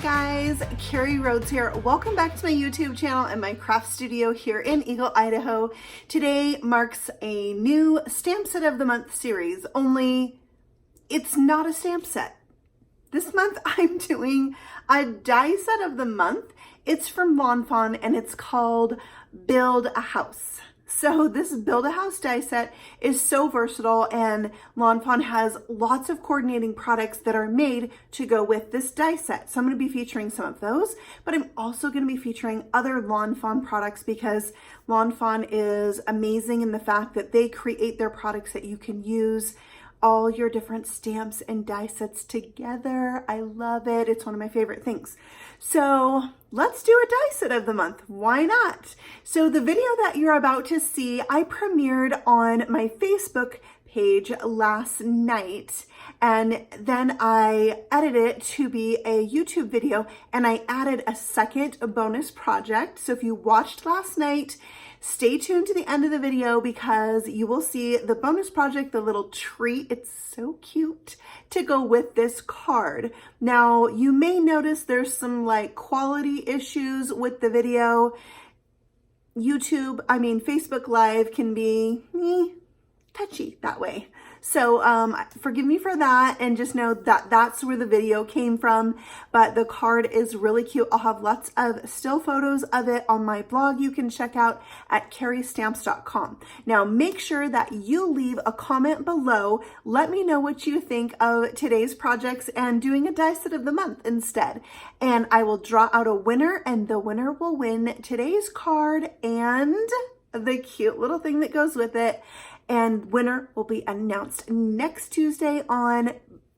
guys, Carrie Rhoades here. Welcome back to my YouTube channel and my craft studio here in Eagle, Idaho. Today marks a new stamp set of the month series, only it's not a stamp set. This month I'm doing a die set of the month. It's from Lawn Fawn and it's called Build a House. So this Build a House die set is so versatile, and Lawn Fawn has lots of coordinating products that are made to go with this die set. So I'm going to be featuring some of those, but I'm also going to be featuring other Lawn Fawn products because Lawn Fawn is amazing in the fact that they create their products that you can use all your different stamps and die sets together. I love it. It's one of my favorite things. So let's do a die set of the month. Why not? So the video that you're about to see, I premiered on my Facebook page last night, and then I edited it to be a YouTube video, and I added a second bonus project. So if you watched last night, stay tuned to the end of the video because you will see the bonus project, the little treat. It's so cute to go with this card. Now, you may notice there's some quality issues with the video. Facebook Live can be touchy that way. So forgive me for that, and just know that that's where the video came from, but the card is really cute. I'll have lots of still photos of it on my blog you can check out at carriestamps.com. Now make sure that you leave a comment below. Let me know what you think of today's projects and doing a die set of the month instead. And I will draw out a winner, and the winner will win today's card and the cute little thing that goes with it. And winner will be announced next Tuesday on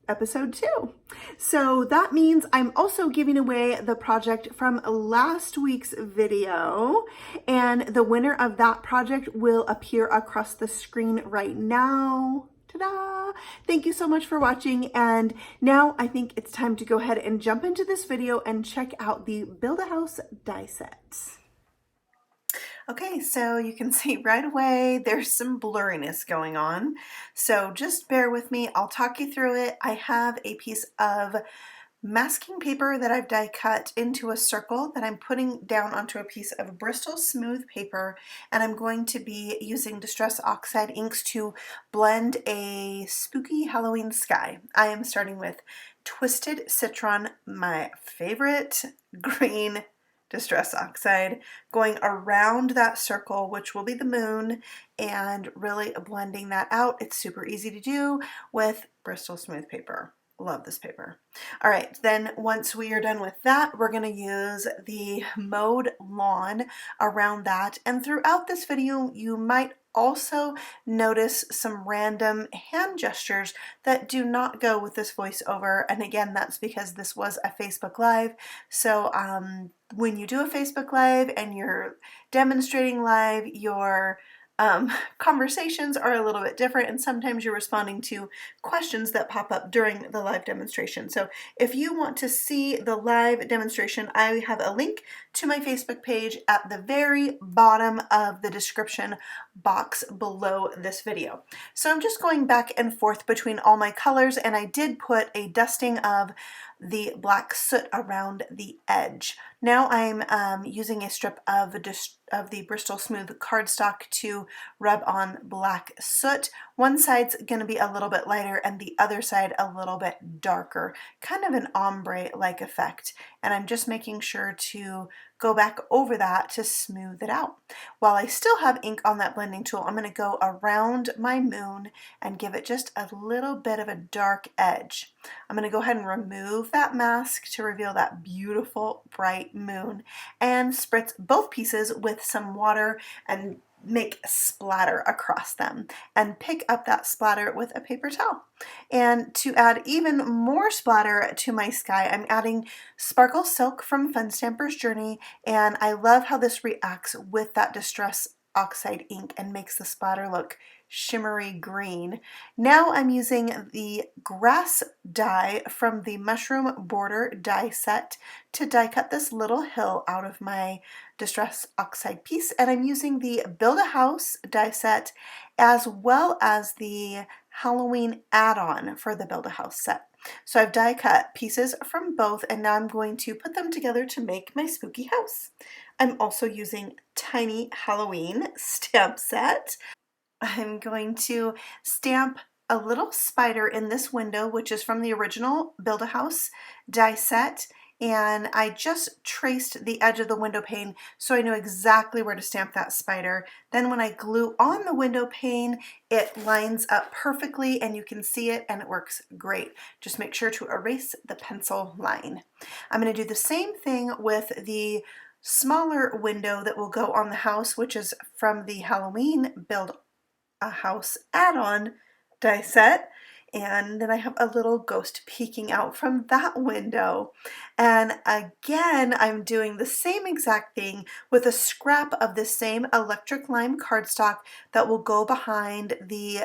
episode 2. So that means I'm also giving away the project from last week's video, and the winner of that project will appear across the screen right now. Ta-da! Thank you so much for watching, and now I think it's time to go ahead and jump into this video and check out the Build a House die set. Okay, so you can see right away there's some blurriness going on, so just bear with me. I'll talk you through it. I have a piece of masking paper that I've die cut into a circle that I'm putting down onto a piece of Bristol smooth paper, and I'm going to be using Distress Oxide inks to blend a spooky Halloween sky. I am starting with Twisted Citron, my favorite green Distress Oxide, going around that circle, which will be the moon, and really blending that out. It's super easy to do with Bristol smooth paper. Love this paper. All right, then once we are done with that, we're going to use the mowed lawn around that. And throughout this video, you might also notice some random hand gestures that do not go with this voiceover. And again, that's because this was a Facebook Live. So when you do a Facebook Live and you're demonstrating live, your conversations are a little bit different, and sometimes you're responding to questions that pop up during the live demonstration. So if you want to see the live demonstration, I have a link to my Facebook page at the very bottom of the description box below this video. So I'm just going back and forth between all my colors, and I did put a dusting of the black soot around the edge. Now I'm using a strip of the Bristol Smooth cardstock to rub on black soot. One side's going to be a little bit lighter and the other side a little bit darker, kind of an ombre-like effect. And I'm just making sure to go back over that to smooth it out. While I still have ink on that blending tool, I'm going to go around my moon and give it just a little bit of a dark edge. I'm going to go ahead and remove that mask to reveal that beautiful bright moon, and spritz both pieces with some water and make a splatter across them, and pick up that splatter with a paper towel. And to add even more splatter to my sky, I'm adding Sparkle Silk from Fun Stamper's Journey, and I love how this reacts with that Distress Oxide ink and makes the splatter look shimmery green. Now I'm using the grass die from the Mushroom Border die set to die cut this little hill out of my Distress Oxide piece, and I'm using the Build a House die set as well as the Halloween add-on for the Build-A-House set. So I've die cut pieces from both, and now I'm going to put them together to make my spooky house. I'm also using Tiny Halloween stamp set. I'm going to stamp a little spider in this window, which is from the original Build-A-House die set, and I just traced the edge of the window pane so I know exactly where to stamp that spider. Then when I glue on the window pane, it lines up perfectly and you can see it and it works great. Just make sure to erase the pencil line. I'm going to do the same thing with the smaller window that will go on the house, which is from the Halloween Build-A-House add-on die set. And then I have a little ghost peeking out from that window. And again, I'm doing the same exact thing with a scrap of the same electric lime cardstock that will go behind the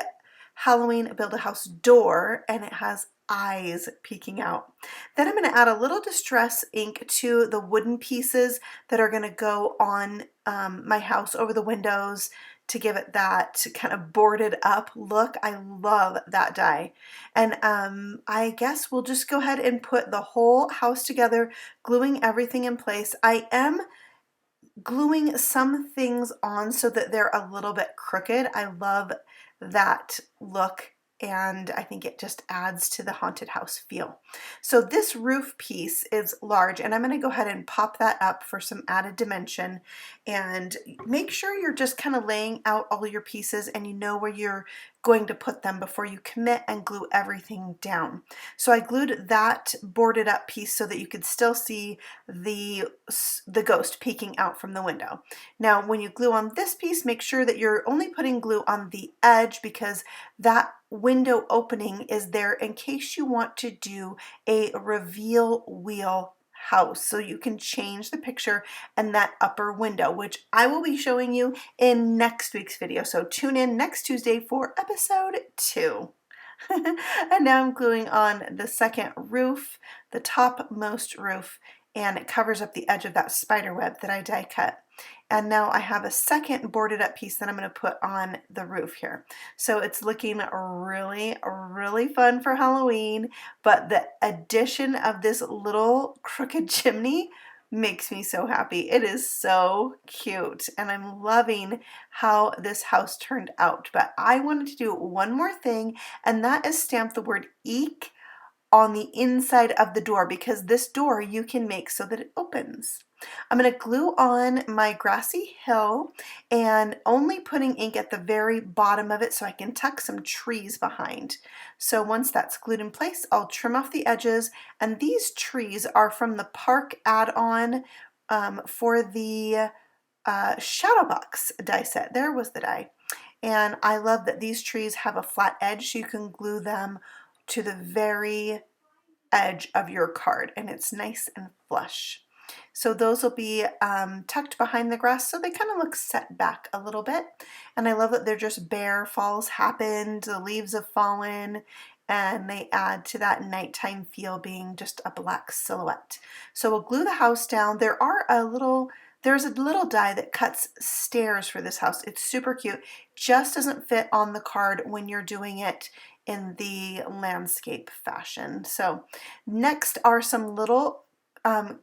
Halloween Build-A-House door, and it has eyes peeking out. Then I'm going to add a little distress ink to the wooden pieces that are going to go on my house over the windows to give it that kind of boarded up look. I love that die. And I guess we'll just go ahead and put the whole house together, gluing everything in place. I am gluing some things on so that they're a little bit crooked. I love that look, and I think it just adds to the haunted house feel. So this roof piece is large, and I'm going to go ahead and pop that up for some added dimension. And make sure you're just kind of laying out all your pieces and you know where you're going to put them before you commit and glue everything down. So I glued that boarded up piece so that you could still see the ghost peeking out from the window. Now when you glue on this piece, make sure that you're only putting glue on the edge, because that window opening is there in case you want to do a reveal wheel house, so you can change the picture and that upper window, which I will be showing you in next week's video. So tune in next Tuesday for episode 2. And now I'm gluing on the second roof, the topmost roof, and it covers up the edge of that spider web that I die cut. And now I have a second boarded up piece that I'm going to put on the roof here. So it's looking really, really fun for Halloween, but the addition of this little crooked chimney makes me so happy. It is so cute, and I'm loving how this house turned out. But I wanted to do one more thing, and that is stamp the word eek on the inside of the door, because this door you can make so that it opens. I'm going to glue on my grassy hill and only putting ink at the very bottom of it so I can tuck some trees behind. So once that's glued in place, I'll trim off the edges, and these trees are from the park add-on for the Shadowbox die set. There was the die. And I love that these trees have a flat edge, so you can glue them to the very edge of your card, and it's nice and flush. So those will be tucked behind the grass, so they kind of look set back a little bit. And I love that they're just bare. Fall's happened, the leaves have fallen, and they add to that nighttime feel, being just a black silhouette. So we'll glue the house down. There's a little die that cuts stairs for this house. It's super cute. Just doesn't fit on the card when you're doing it in the landscape fashion. So next are some little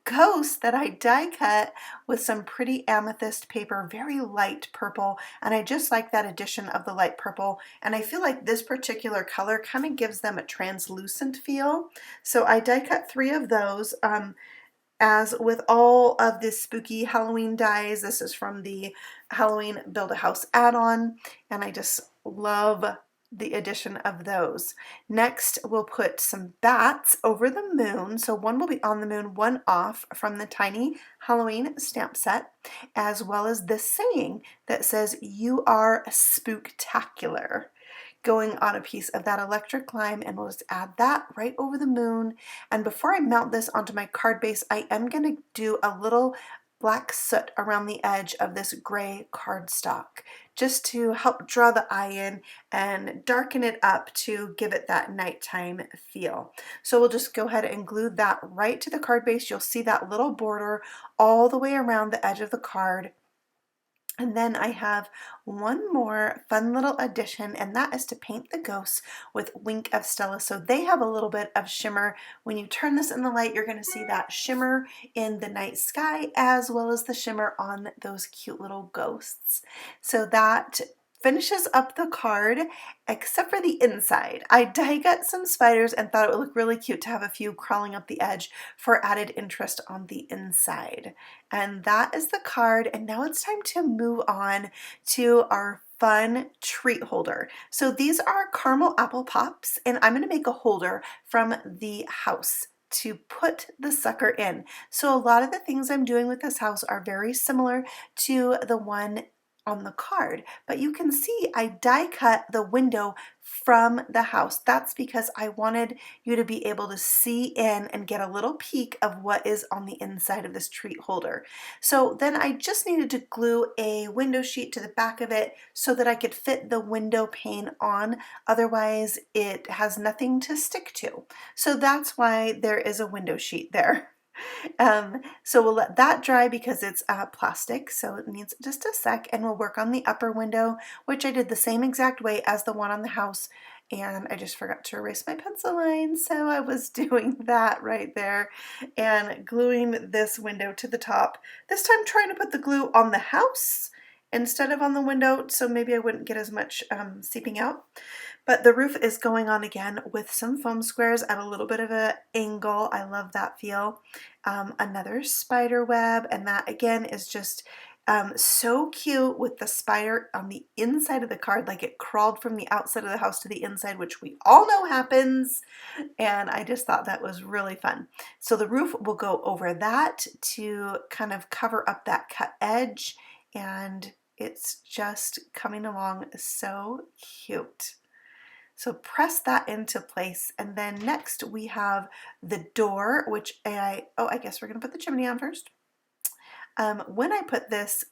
ghosts that I die cut with some pretty amethyst paper, very light purple, and I just like that addition of the light purple, and I feel like this particular color kind of gives them a translucent feel. So I die cut 3 of those. As with all of the spooky Halloween dies, this is from the Halloween Build-A-House add-on, and I just love the addition of those. Next, we'll put some bats over the moon. So one will be on the moon, one off, from the Tiny Halloween stamp set, as well as this saying that says, "You are spooktacular," going on a piece of that electric lime, and we'll just add that right over the moon. And before I mount this onto my card base, I am going to do a little black soot around the edge of this gray cardstock, just to help draw the eye in and darken it up to give it that nighttime feel. So we'll just go ahead and glue that right to the card base. You'll see that little border all the way around the edge of the card. And then I have one more fun little addition, and that is to paint the ghosts with Wink of Stella. So they have a little bit of shimmer. When you turn this in the light, you're going to see that shimmer in the night sky as well as the shimmer on those cute little ghosts. So that finishes up the card, except for the inside. I die cut some spiders and thought it would look really cute to have a few crawling up the edge for added interest on the inside. And that is the card, and now it's time to move on to our fun treat holder. So these are caramel apple pops, and I'm going to make a holder from the house to put the sucker in. So a lot of the things I'm doing with this house are very similar to the one on the card, but you can see I die cut the window from the house. That's because I wanted you to be able to see in and get a little peek of what is on the inside of this treat holder. So then I just needed to glue a window sheet to the back of it so that I could fit the window pane on. Otherwise it has nothing to stick to. So that's why there is a window sheet there. So we'll let that dry because it's plastic, so it needs just a sec, and we'll work on the upper window, which I did the same exact way as the one on the house, and I just forgot to erase my pencil line, so I was doing that right there and gluing this window to the top. This time trying to put the glue on the house instead of on the window, so maybe I wouldn't get as much seeping out. But the roof is going on again with some foam squares at a little bit of an angle. I love that feel. Another spider web, and that again is just so cute with the spider on the inside of the card, like it crawled from the outside of the house to the inside, which we all know happens, and I just thought that was really fun. So the roof will go over that to kind of cover up that cut edge, and it's just coming along so cute. So press that into place, and then next we have the door, which I guess we're going to put the chimney on first. When I put this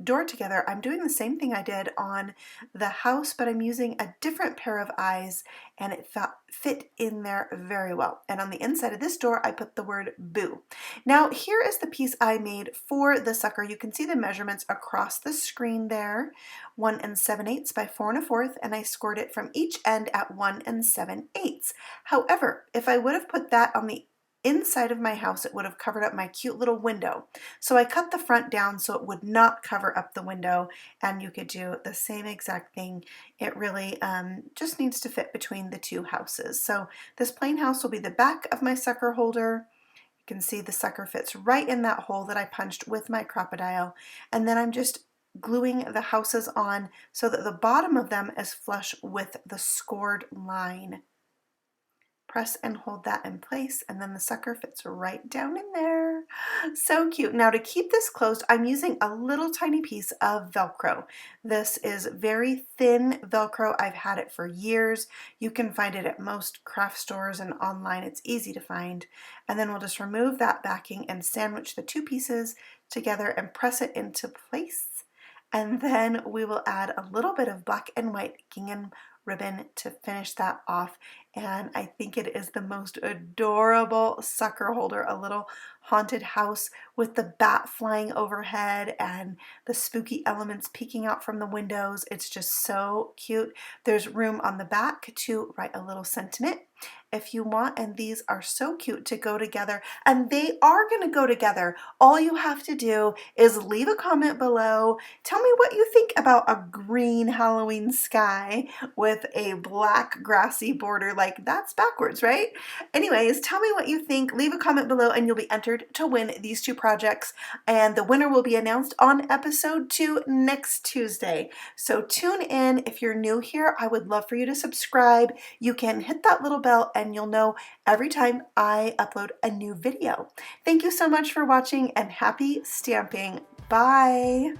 door together, I'm doing the same thing I did on the house, but I'm using a different pair of eyes, and it fit in there very well. And on the inside of this door, I put the word boo. Now, here is the piece I made for the sucker. You can see the measurements across the screen there, 1 7/8 by 4 1/4, and I scored it from each end at 1 7/8. However, if I would have put that on the inside of my house, it would have covered up my cute little window. So I cut the front down so it would not cover up the window, and you could do the same exact thing. It really just needs to fit between the two houses. So this plain house will be the back of my sucker holder. You can see the sucker fits right in that hole that I punched with my crocodile, and then I'm just gluing the houses on so that the bottom of them is flush with the scored line. Press and hold that in place, and then the sucker fits right down in there. So cute. Now to keep this closed, I'm using a little tiny piece of Velcro. This is very thin Velcro. I've had it for years. You can find it at most craft stores and online. It's easy to find. And then we'll just remove that backing and sandwich the two pieces together and press it into place. And then we will add a little bit of black and white gingham ribbon to finish that off, and I think it is the most adorable sucker holder, a little haunted house with the bat flying overhead and the spooky elements peeking out from the windows. It's just so cute. There's room on the back to write a little sentiment if you want, and these are so cute to go together, and they are going to go together. All you have to do is leave a comment below. Tell me what you think about a green Halloween sky with a black grassy border. Like, that's backwards, right? Anyways, tell me what you think. Leave a comment below and you'll be entered to win these two projects, and the winner will be announced on episode 2 next Tuesday. So tune in. If you're new here, I would love for you to subscribe. You can hit that little bell and you'll know every time I upload a new video. Thank you so much for watching, and happy stamping. Bye.